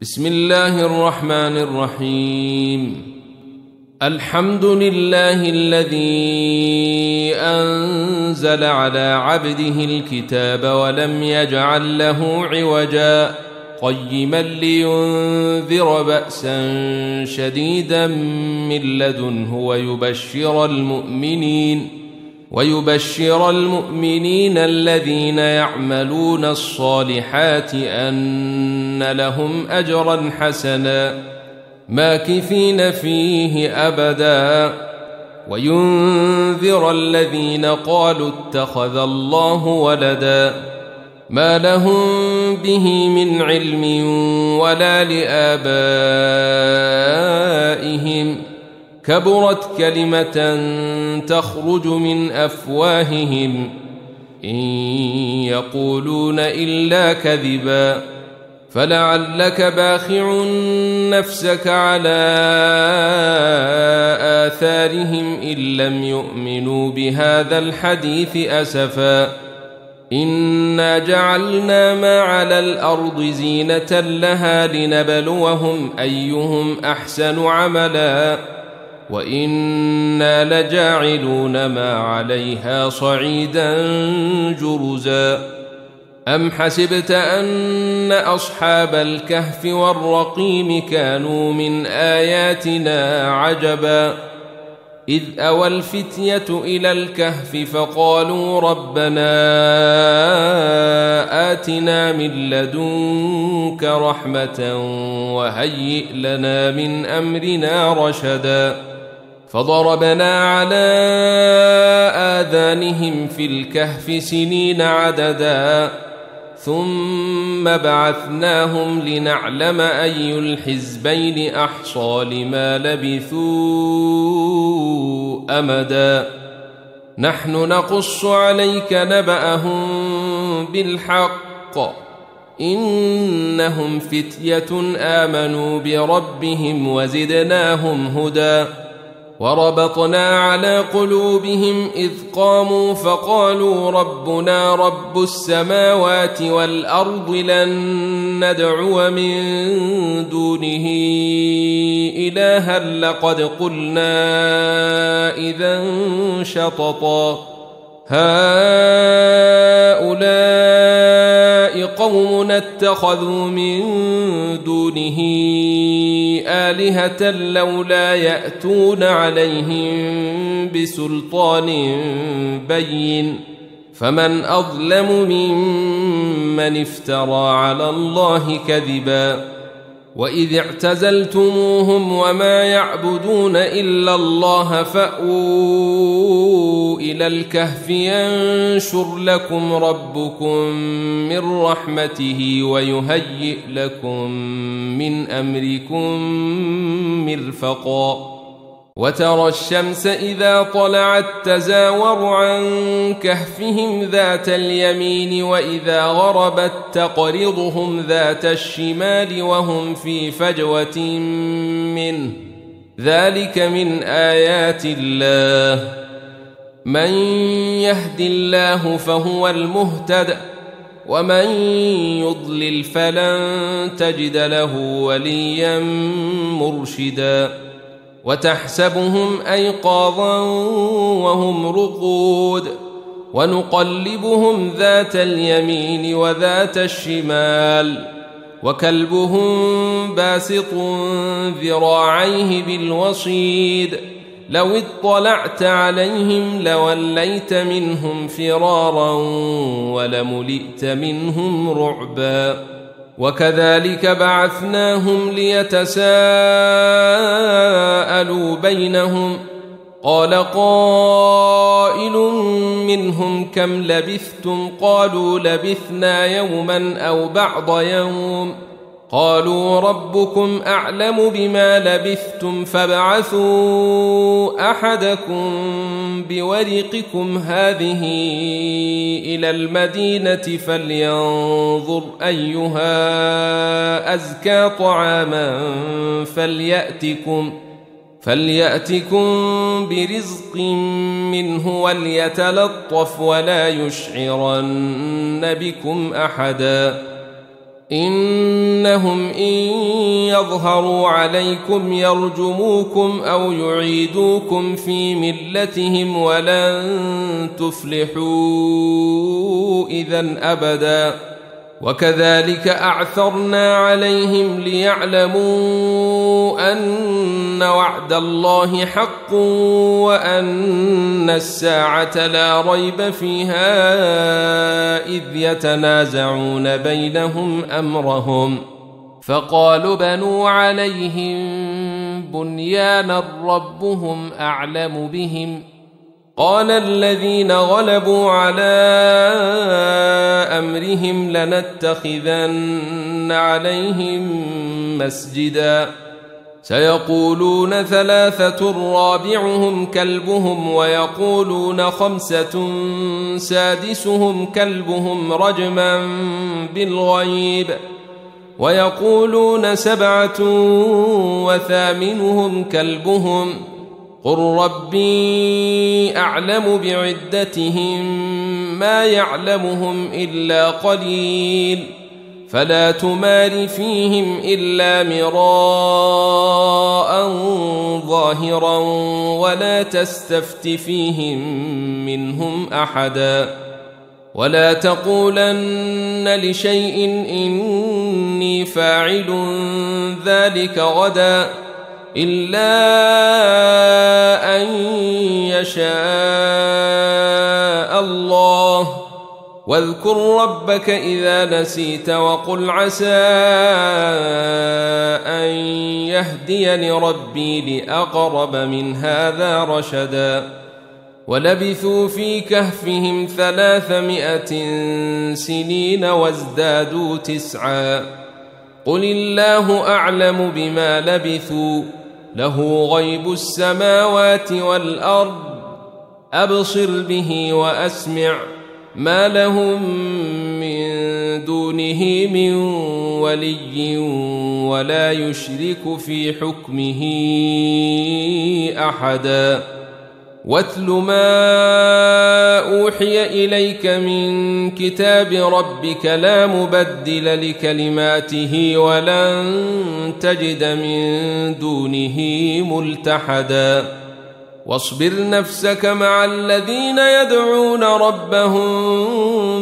بسم الله الرحمن الرحيم. الحمد لله الذي أنزل على عبده الكتاب ولم يجعل له عوجا قيما لينذر بأسا شديدا من لدنه ويبشر المؤمنين الذين يعملون الصالحات أن لهم أجرا حسنا ماكثين فيه أبدا وينذر الذين قالوا اتخذ الله ولدا ما لهم به من علم ولا لآبائهم كبرت كلمة تخرج من أفواههم إن يقولون إلا كذبا فلعلك باخع نفسك على آثارهم إن لم يؤمنوا بهذا الحديث أسفا إنا جعلنا ما على الأرض زينة لها لنبلوهم أيهم أحسن عملا وإنا لجاعلون ما عليها صعيدا جرزا أم حسبت أن أصحاب الكهف والرقيم كانوا من آياتنا عجبا إذ أوى الفتية إلى الكهف فقالوا ربنا آتنا من لدنك رحمة وهيئ لنا من أمرنا رشدا فضربنا على آذانهم في الكهف سنين عددا ثم بعثناهم لنعلم أي الحزبين أحصى لما لبثوا أمدا نحن نقص عليك نبأهم بالحق إنهم فتية آمنوا بربهم وزدناهم هدى وربطنا على قلوبهم إذ قاموا فقالوا ربنا رب السماوات والأرض لن ندعو من دونه إلها لقد قلنا إذا شططا هؤلاء قوم اتخذوا من دونه آلهة لولا يأتون عليهم بسلطان بين فمن أظلم ممن افترى على الله كذبا وإذ اعتزلتموهم وما يعبدون إلا الله فأووا إلى الكهف ينشر لكم ربكم من رحمته ويهيئ لكم من أمركم مرفقا وترى الشمس إذا طلعت تزاور عن كهفهم ذات اليمين وإذا غربت تقرضهم ذات الشمال وهم في فجوة منه ذلك من آيات الله من يهد الله فهو المهتد ومن يضلل فلن تجد له وليا مرشدا وتحسبهم أيقاظا وهم رقود ونقلبهم ذات اليمين وذات الشمال وكلبهم باسط ذراعيه بالوصيد لو اطلعت عليهم لوليت منهم فرارا ولملئت منهم رعبا وكذلك بعثناهم ليتساءلوا بينهم قال قائل منهم كم لبثتم قالوا لبثنا يوما أو بعض يوم قالوا ربكم أعلم بما لبثتم فابعثوا أحدكم بورقكم هذه إلى المدينة فلينظر أيها أزكى طعاما فليأتكم برزق منه وليتلطف ولا يشعرن بكم أحدا إنهم إن يظهروا عليكم يرجموكم أو يعيدوكم في ملتهم ولن تفلحوا إذن أبدا وكذلك أعثرنا عليهم ليعلموا أن وعد الله حق وأن الساعة لا ريب فيها إذ يتنازعون بينهم أمرهم فقالوا بنوا عليهم بنيانا ربهم أعلم بهم قال الذين غلبوا على أمرهم لنتخذن عليهم مسجدا سيقولون ثلاثة رابعهم كلبهم ويقولون خمسة سادسهم كلبهم رجما بالغيب ويقولون سبعة وثامنهم كلبهم قل ربي أعلم بعدتهم ما يعلمهم إلا قليل فلا تمار فيهم إلا مراء ظاهرا ولا تستفت فيهم منهم أحدا ولا تقولن لشيء إني فاعل ذلك غدا إلا أن يشاء الله واذكر ربك إذا نسيت وقل عسى أن يهديني ربي لأقرب من هذا رشدا ولبثوا في كهفهم 300 سنين وازدادوا 9 قل الله أعلم بما لبثوا له غيب السماوات والأرض أبصر به وأسمع ما لهم من دونه من ولي ولا يشرك في حكمه أحدا واتل ما أوحي إليك من كتاب ربك لا مبدل لكلماته ولن تجد من دونه ملتحدا واصبر نفسك مع الذين يدعون ربهم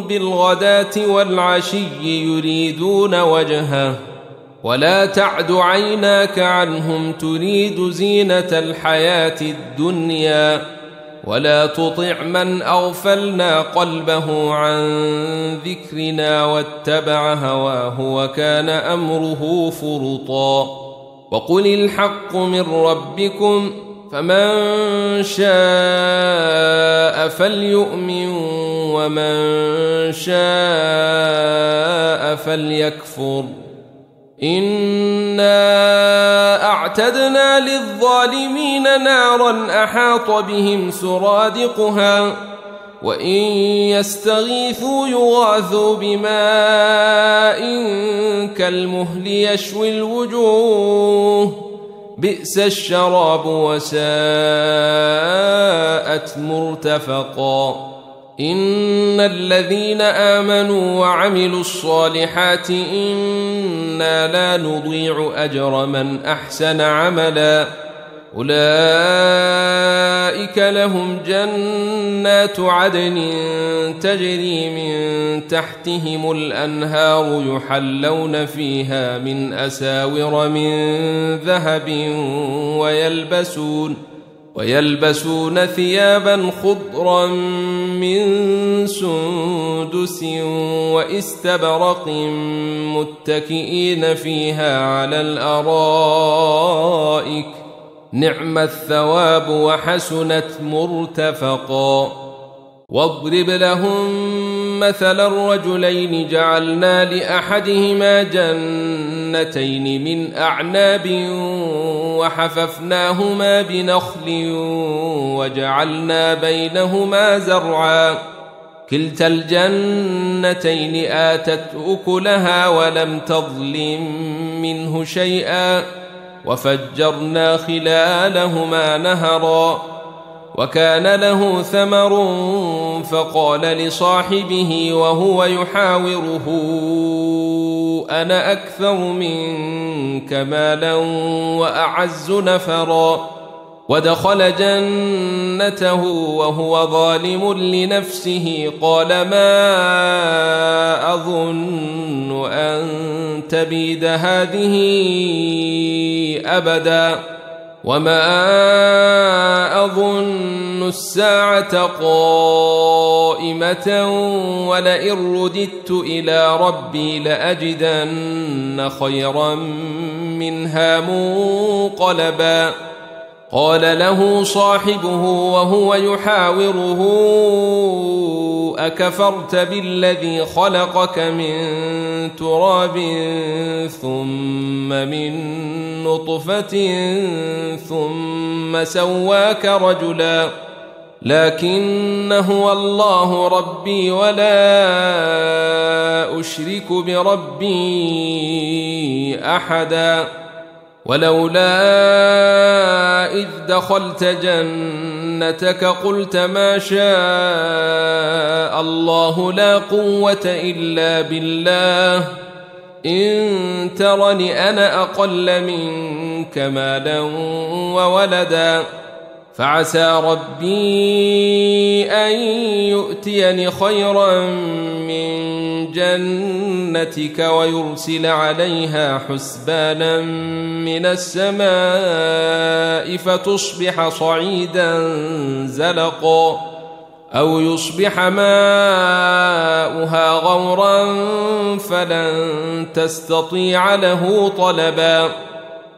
بالغداة والعشي يريدون وجهه ولا تعد عيناك عنهم تريد زينة الحياة الدنيا ولا تطع من أغفلنا قلبه عن ذكرنا واتبع هواه وكان أمره فرطا وقل الحق من ربكم فمن شاء فليؤمن ومن شاء فليكفر إنا أعتدنا للظالمين نارا أحاط بهم سرادقها وإن يستغيثوا يغاثوا بماء كالمهل يشوي الوجوه بئس الشراب وساءت مرتفقا إن الذين آمنوا وعملوا الصالحات إنا لا نضيع أجر من أحسن عملا أولئك لهم جنات عدن تجري من تحتهم الأنهار يحلون فيها من أساور من ذهب ويلبسون ثيابا خضرا من سندس واستبرق متكئين فيها على الأرائك نعم الثواب وحسنت مرتفقا واضرب لهم مثل الرجلين جعلنا لأحدهما جنتين من أعناب وحففناهما بنخل وجعلنا بينهما زرعا كلتا الجنتين آتت أكلها ولم تظلم منه شيئا وفجرنا خلالهما نهرا وكان له ثمر فقال لصاحبه وهو يحاوره أنا أكثر منك مالا وأعز نفرا ودخل جنته وهو ظالم لنفسه قال ما أظن أن تبيد هذه أبدا وما أظن الساعة قائمة ولئن رددت إلى ربي لأجدن خيرا منها منقلبا قال له صاحبه وهو يحاوره أكفرت بالذي خلقك من تراب ثم من نطفة ثم سواك رجلا لكن هو الله ربي ولا أشرك بربي أحدا ولولا إذ دخلت جنتك قلت ما شاء الله لا قوة إلا بالله إن ترني أنا أقل منك مالا وولدا فعسى ربي أن يؤتيني خيرا من جنتك ويرسل عليها حسبانا من السماء فتصبح صعيدا زلقا أو يصبح ماؤها غورا فلن تستطيع له طلبا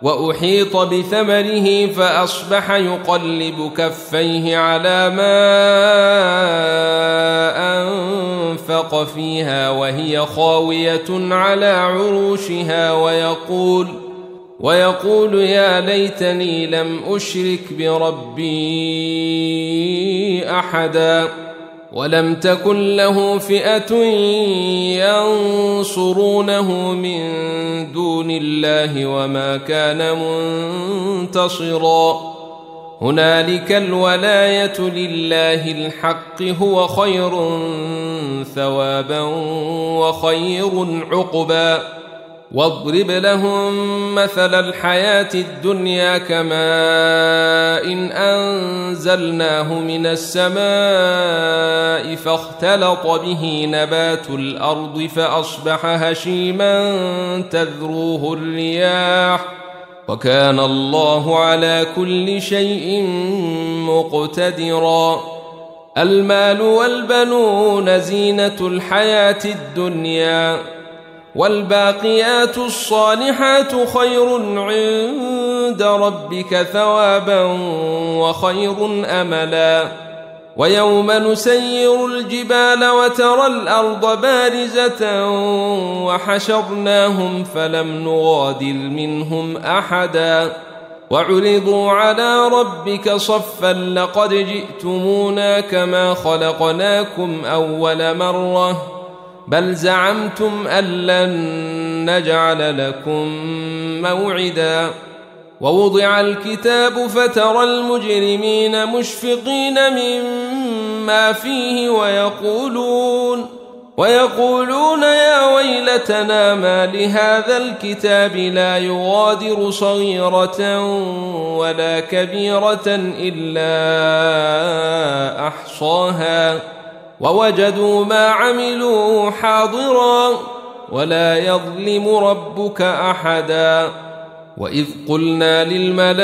وأحيط بثمره فأصبح يقلب كفيه على ما أنفق فيها وهي خاوية على عروشها ويقول يا ليتني لم أشرك بربي أحدا ولم تكن له فئة ينصرونه من دون الله وما كان منتصرا هنالك الولاية لله الحق هو خير ثوابا وخير عقبا واضرب لهم مثل الحياة الدنيا كماء إن أنزلناه من السماء فاختلط به نبات الأرض فأصبح هشيما تذروه الرياح وكان الله على كل شيء مقتدرا المال والبنون زينة الحياة الدنيا والباقيات الصالحات خير عند ربك ثوابا وخير أملا ويوم نسير الجبال وترى الأرض بارزة وحشرناهم فلم نغادر منهم أحدا وعرضوا على ربك صفا لقد جئتمونا كما خلقناكم أول مرة بل زعمتم أن لن نجعل لكم موعدا ووضع الكتاب فترى المجرمين مشفقين مما فيه ويقولون يا ويلتنا ما لهذا الكتاب لا يغادر صغيرة ولا كبيرة إلا أحصاها ووجدوا ما عملوا حاضرا ولا يظلم ربك أحدا وإذ قلنا للملائكة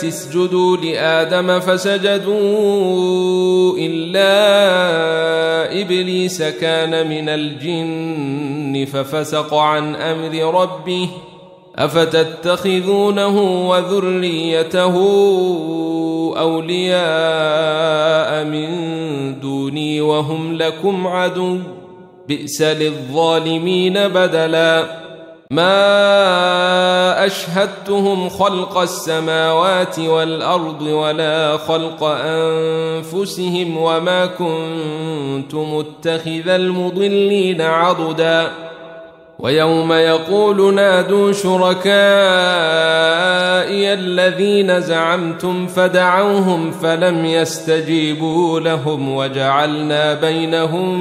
اسجدوا لآدم فسجدوا إلا إبليس كان من الجن ففسق عن أمر ربه أفتتخذونه وذريته أولياء من دوني وهم لكم عدو بئس للظالمين بدلا ما أشهدتهم خلق السماوات والأرض ولا خلق أنفسهم وما كنت متخذ المضلين عضدا ويوم يقول نادوا شركائي الذين زعمتم فدعوهم فلم يستجيبوا لهم وجعلنا بينهم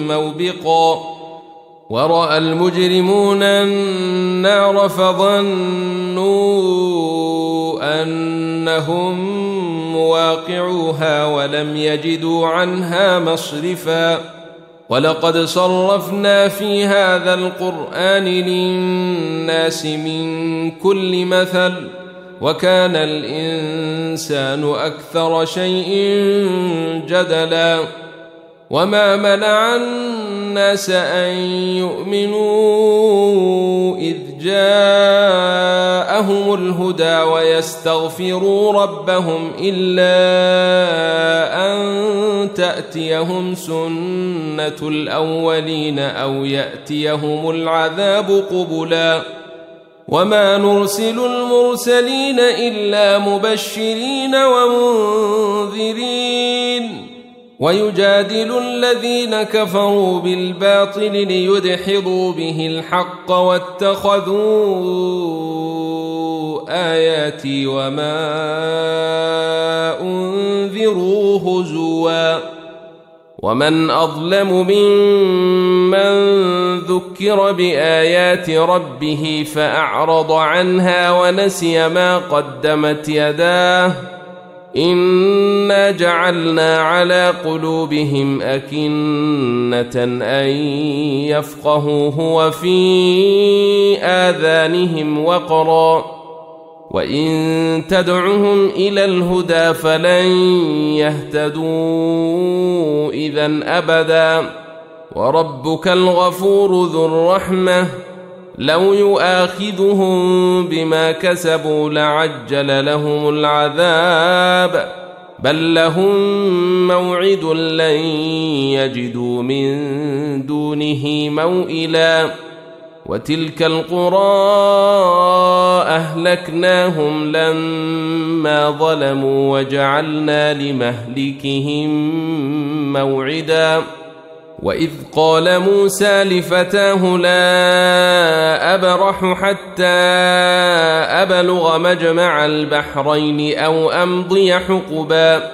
موبقا ورأى المجرمون النار فظنوا أنهم مواقعوها ولم يجدوا عنها مصرفا ولقد صرفنا في هذا القرآن للناس من كل مثل وكان الإنسان أكثر شيء جدلا وما منع الناس أن يؤمنوا إذ جاءهم الهدى ويستغفروا ربهم إلا أن تأتيهم سنة الأولين أو يأتيهم العذاب قبلا وما نرسل المرسلين إلا مبشرين ومنذرين ويجادل الذين كفروا بالباطل ليدحضوا به الحق واتخذوا آياتي وما أنذروا هزوا ومن أظلم ممن ذكر بآيات ربه فأعرض عنها ونسي ما قدمت يداه إنا جعلنا على قلوبهم أكنة أن يفقهوه وفي آذانهم وقرا وإن تدعهم إلى الهدى فلن يهتدوا إذن أبدا وربك الغفور ذو الرحمة لو يؤاخذهم بما كسبوا لعجل لهم العذاب بل لهم موعد لن يجدوا من دونه موئلا وتلك القرى أهلكناهم لما ظلموا وجعلنا لمهلكهم موعدا وإذ قال موسى لفتاه لا أبرح حتى أبلغ مجمع البحرين أو أمضي حقبا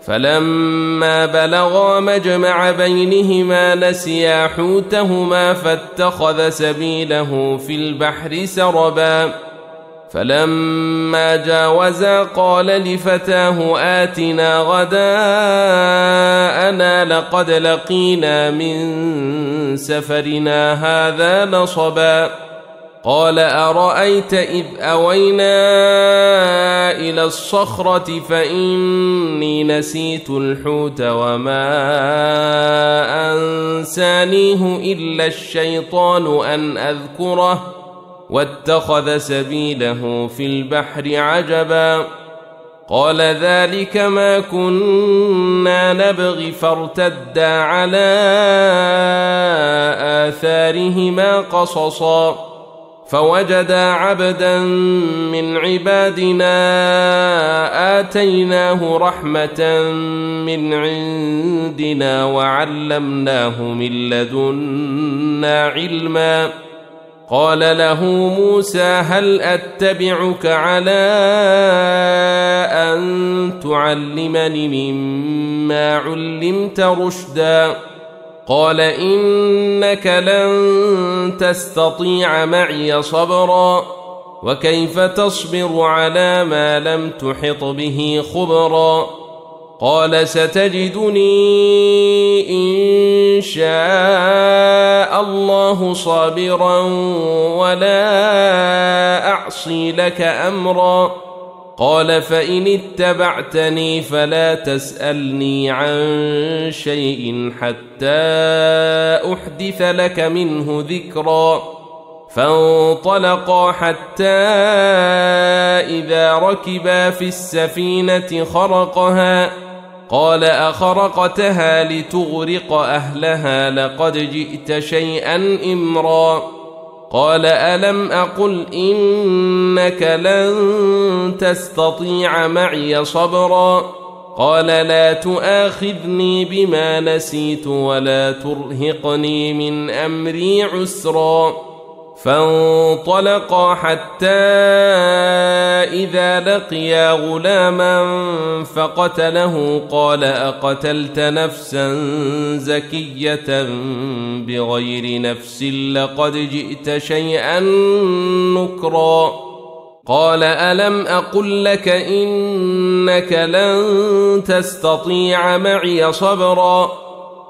فلما بلغا مجمع بينهما نسيا حوتهما فاتخذ سبيله في البحر سربا فلما جاوزا قال لفتاه آتنا غداءنا لقد لقينا من سفرنا هذا نصبا قال أرأيت إذ أوينا إلى الصخرة فإني نسيت الحوت وما أنسانيه إلا الشيطان أن أذكره واتخذ سبيله في البحر عجبا قال ذلك ما كنا نبغي فارتدا على آثارهما قصصا فوجدا عبدا من عبادنا آتيناه رحمة من عندنا وعلمناه من لدنا علما قال له موسى هل أتبعك على أن تعلمني مما علمت رشدا قال إنك لن تستطيع معي صبرا وكيف تصبر على ما لم تحط به خبرا قال ستجدني إن شاء الله صابرا ولا أعصي لك أمرا قال فإن اتبعتني فلا تسألني عن شيء حتى أحدث لك منه ذكرا فانطلقا حتى إذا ركبا في السفينة خرقها قال أخرقتها لتغرق أهلها لقد جئت شيئا إمرا قال ألم أقل إنك لن تستطيع معي صبرا قال لا تؤاخذني بما نسيت ولا ترهقني من أمري عسرا فانطلقا حتى إذا لقيا غلاما فقتله قال أقتلت نفسا زكية بغير نفس لقد جئت شيئا نكرا قال ألم أقل لك إنك لن تستطيع معي صبرا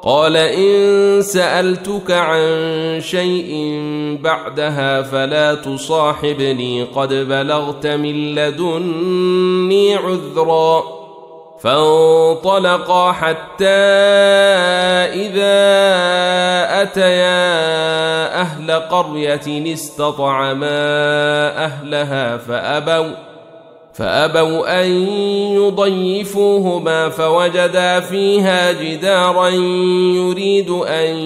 قال إن سألتك عن شيء بعدها فلا تصاحبني قد بلغت من لدني عذرا فانطلقا حتى إذا أتيا أهل قرية استطعما أهلها فأبوا أن يضيفوهما فوجدا فيها جدارا يريد أن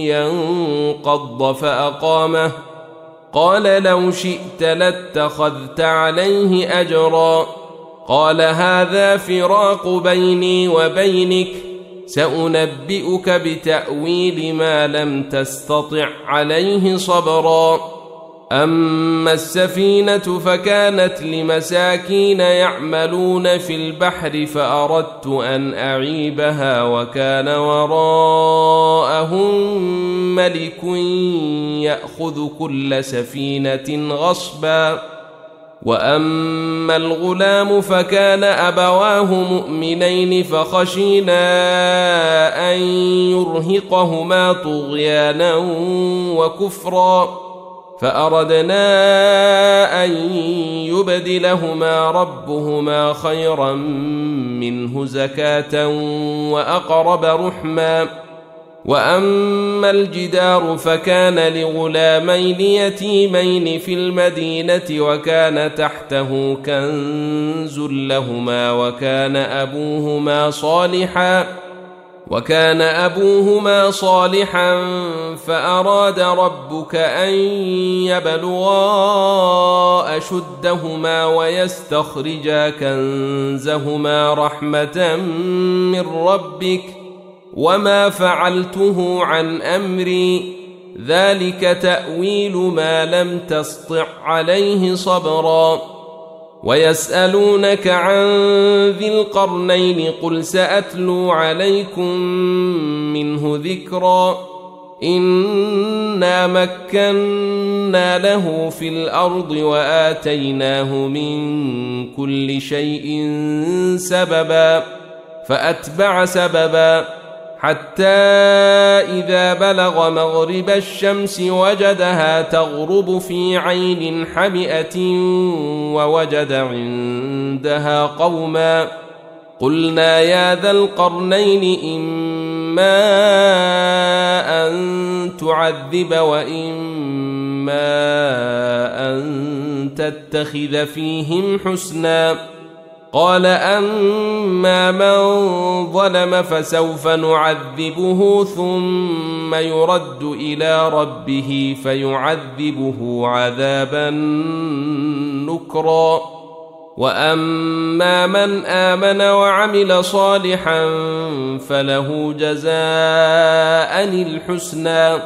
ينقض فأقامه قال لو شئت لاتخذت عليه أجرا قال هذا فراق بيني وبينك سأنبئك بتأويل ما لم تستطع عليه صبرا أما السفينة فكانت لمساكين يعملون في البحر فأردت أن أعيبها وكان وراءهم ملك يأخذ كل سفينة غصبا وأما الغلام فكان أبواه مؤمنين فخشينا أن يرهقهما طغيانا وكفرا فأردنا أن يبدلهما ربهما خيرا منه زكاة وأقرب رحما وأما الجدار فكان لغلامين يتيمين في المدينة وكان تحته كنز لهما وكان أبوهما صالحا فأراد ربك أن يبلغا أشدهما ويستخرجا كنزهما رحمة من ربك وما فعلته عن أمري ذلك تأويل ما لم تسطع عليه صبرا ويسألونك عن ذي القرنين قل سأتلو عليكم منه ذكرا إنا مكنا له في الأرض وآتيناه من كل شيء سببا فأتبع سببا حتى إذا بلغ مغرب الشمس وجدها تغرب في عين حمئة ووجد عندها قوما قلنا يا ذا القرنين إما أن تعذب وإما أن تتخذ فيهم حسنا قال أما من ظلم فسوف نعذبه ثم يرد إلى ربه فيعذبه عذابا نكرا وأما من آمن وعمل صالحا فله جزاء الحسنى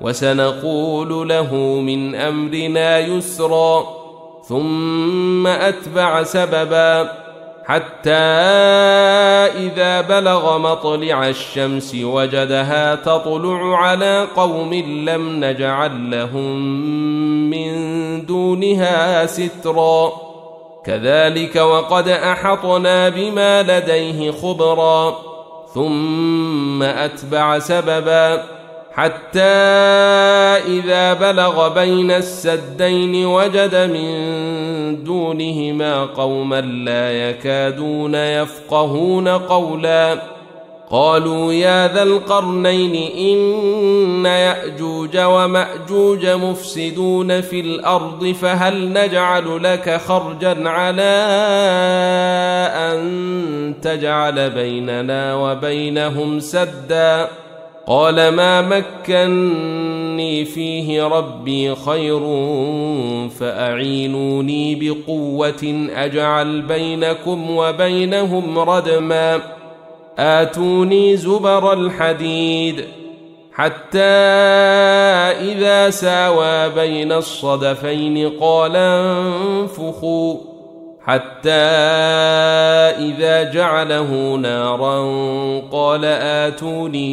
وسنقول له من أمرنا يسرا ثم أتبع سببا حتى إذا بلغ مطلع الشمس وجدها تطلع على قوم لم نجعل لهم من دونها سترا كذلك وقد أحطنا بما لديه خبرا ثم أتبع سببا حتى إذا بلغ بين السدين وجد من دونهما قوما لا يكادون يفقهون قولا قالوا يا ذا القرنين إن يأجوج ومأجوج مفسدون في الأرض فهل نجعل لك خرجا على أن تجعل بيننا وبينهم سدا قال ما مكني فيه ربي خير فأعينوني بقوة أجعل بينكم وبينهم ردما آتوني زبر الحديد حتى إذا ساوى بين الصدفين قال انفخوا حتى إذا جعله نارا قال آتوني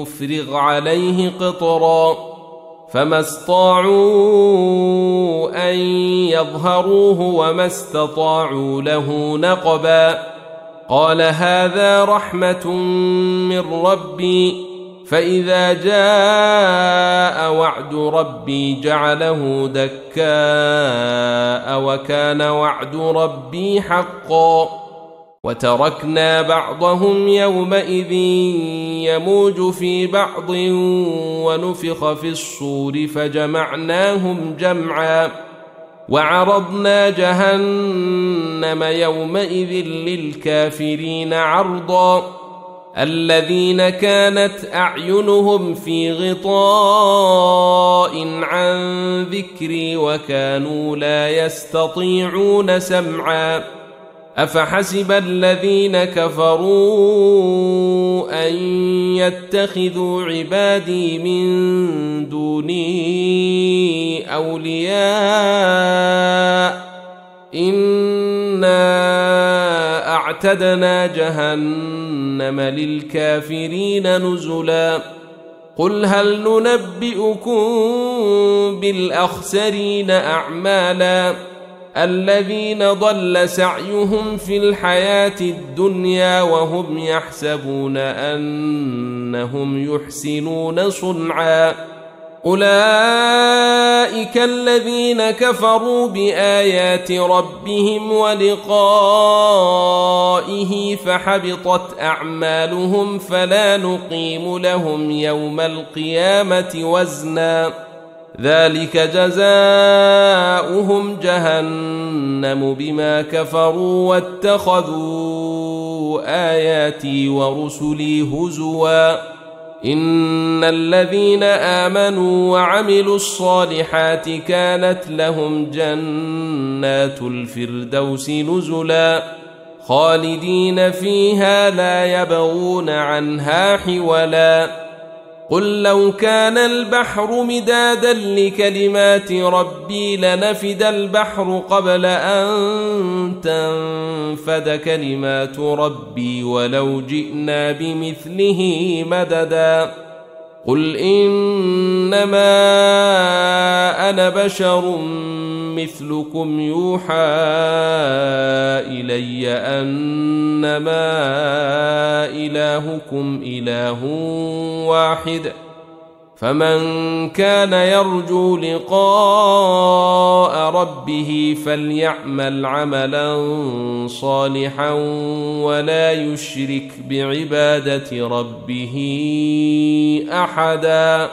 أفرغ عليه قطرا فما استطاعوا أن يظهروه وما استطاعوا له نقبا قال هذا رحمة من ربي فإذا جاء وعد ربي جعله دكاء وكان وعد ربي حقا وتركنا بعضهم يومئذ يموج في بعض ونفخ في الصور فجمعناهم جمعا وعرضنا جهنم يومئذ للكافرين عرضا الذين كانت أعينهم في غطاء عن ذكري وكانوا لا يستطيعون سمعا أفحسب الذين كفروا أن يتخذوا عبادي من دوني أولياء إنا أعتدنا جهنم للكافرين نزلا قل هل ننبئكم بالأخسرين أعمالا الذين ضل سعيهم في الحياة الدنيا وهم يحسبون أنهم يحسنون صنعا أولئك الذين كفروا بآيات ربهم ولقائه فحبطت أعمالهم فلا نقيم لهم يوم القيامة وزنا ذلك جزاؤهم جهنم بما كفروا واتخذوا آياتي ورسلي هزوا إن الذين آمنوا وعملوا الصالحات كانت لهم جنات الفردوس نزلا خالدين فيها لا يبغون عنها حولا قل لو كان البحر مدادا لكلمات ربي لنفد البحر قبل أن تنفد كلمات ربي ولو جئنا بمثله مددا قل إنما أنا بشر مثلكم يوحى إلي أنما إلهكم إله واحد فمن كان يرجو لقاء ربه فليعمل عملا صالحا ولا يشرك بعبادة ربه أحدا.